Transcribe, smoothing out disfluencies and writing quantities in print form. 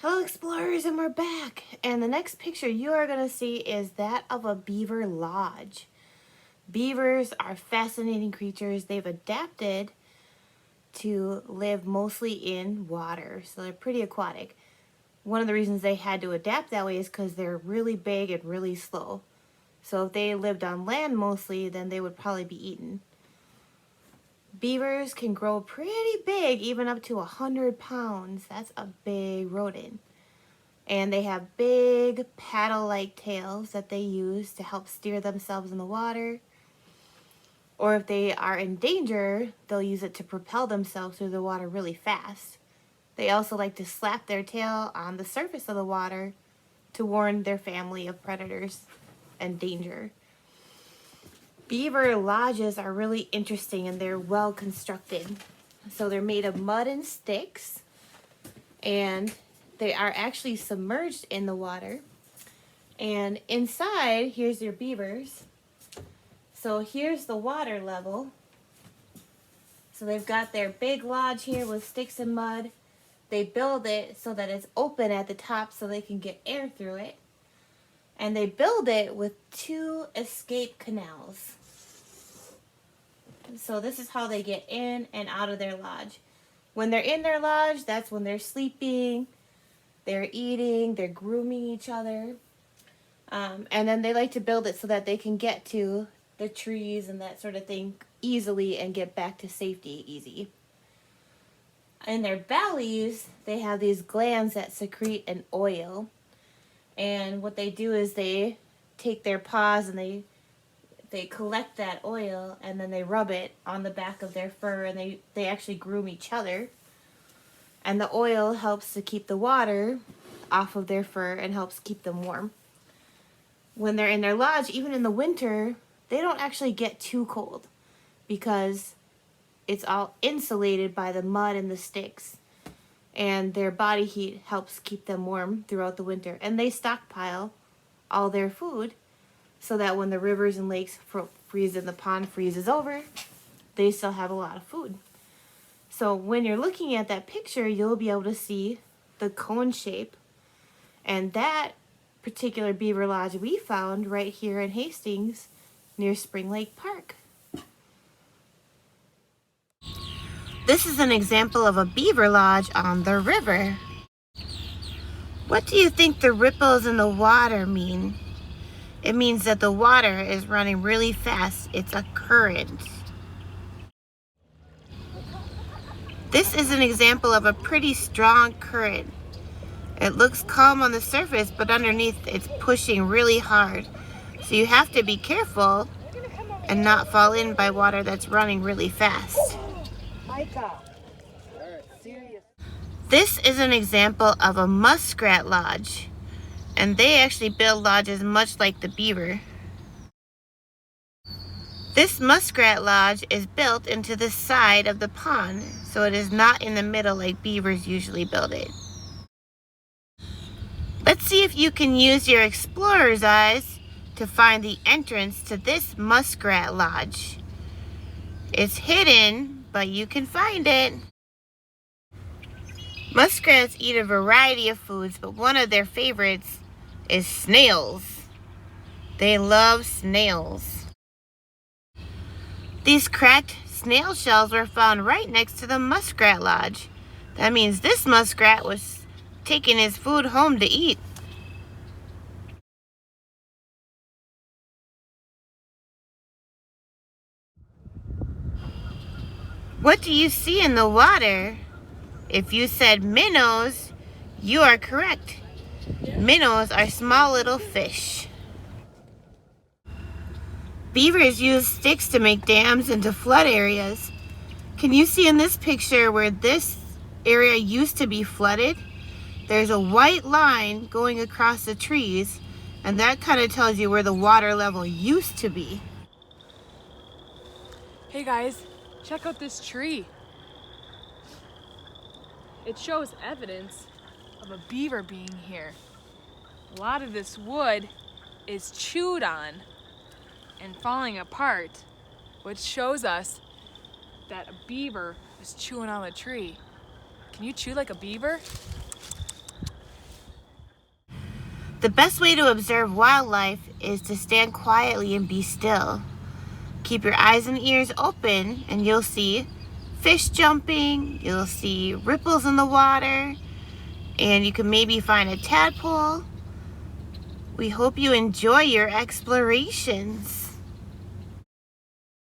Hello explorers, and we're back. And the next picture you are going to see is that of a beaver lodge. Beavers are fascinating creatures. They've adapted to live mostly in water, so they're pretty aquatic. One of the reasons they had to adapt that way is because they're really big and really slow. So if they lived on land mostly, then they would probably be eaten. Beavers can grow pretty big, even up to 100 pounds. That's a big rodent. And they have big paddle-like tails that they use to help steer themselves in the water. Or if they are in danger, they'll use it to propel themselves through the water really fast. They also like to slap their tail on the surface of the water to warn their family of predators and danger. Beaver lodges are really interesting and they're well constructed. So they're made of mud and sticks, and they are actually submerged in the water. And inside, here's your beavers. So here's the water level. So they've got their big lodge here with sticks and mud. They build it so that it's open at the top so they can get air through it. And they build it with 2 escape canals. So this is how they get in and out of their lodge. When they're in their lodge, that's when they're sleeping, they're eating, they're grooming each other. And then they like to build it so that they can get to the trees and that sort of thing easily and get back to safety easy. In their bellies, they have these glands that secrete an oil. And what they do is they take their paws and they collect that oil, and then they rub it on the back of their fur, and they actually groom each other. And the oil helps to keep the water off of their fur and helps keep them warm. When they're in their lodge, even in the winter, they don't actually get too cold because it's all insulated by the mud and the sticks. And their body heat helps keep them warm throughout the winter. And they stockpile all their food so that when the rivers and lakes freeze and the pond freezes over, they still have a lot of food. So when you're looking at that picture, you'll be able to see the cone shape. And that particular beaver lodge we found right here in Hastings near Spring Lake Park. This is an example of a beaver lodge on the river. What do you think the ripples in the water mean? It means that the water is running really fast. It's a current. This is an example of a pretty strong current. It looks calm on the surface, but underneath it's pushing really hard. So you have to be careful and not fall in by water that's running really fast. This is an example of a muskrat lodge. And they actually build lodges much like the beaver. This muskrat lodge is built into the side of the pond, so it is not in the middle like beavers usually build it. Let's see if you can use your explorer's eyes to find the entrance to this muskrat lodge. It's hidden, but you can find it. Muskrats eat a variety of foods, but one of their favorites is snails. They love snails. These cracked snail shells were found right next to the muskrat lodge. That means this muskrat was taking his food home to eat. What do you see in the water? If you said minnows, you are correct. Minnows are small little fish. Beavers use sticks to make dams and to flood areas. Can you see in this picture where this area used to be flooded? There's a white line going across the trees, and that kind of tells you where the water level used to be. Hey guys, check out this tree. It shows evidence of a beaver being here. A lot of this wood is chewed on and falling apart, which shows us that a beaver is chewing on the tree. Can you chew like a beaver? The best way to observe wildlife is to stand quietly and be still. Keep your eyes and ears open and you'll see fish jumping, you'll see ripples in the water, and you can maybe find a tadpole. We hope you enjoy your explorations.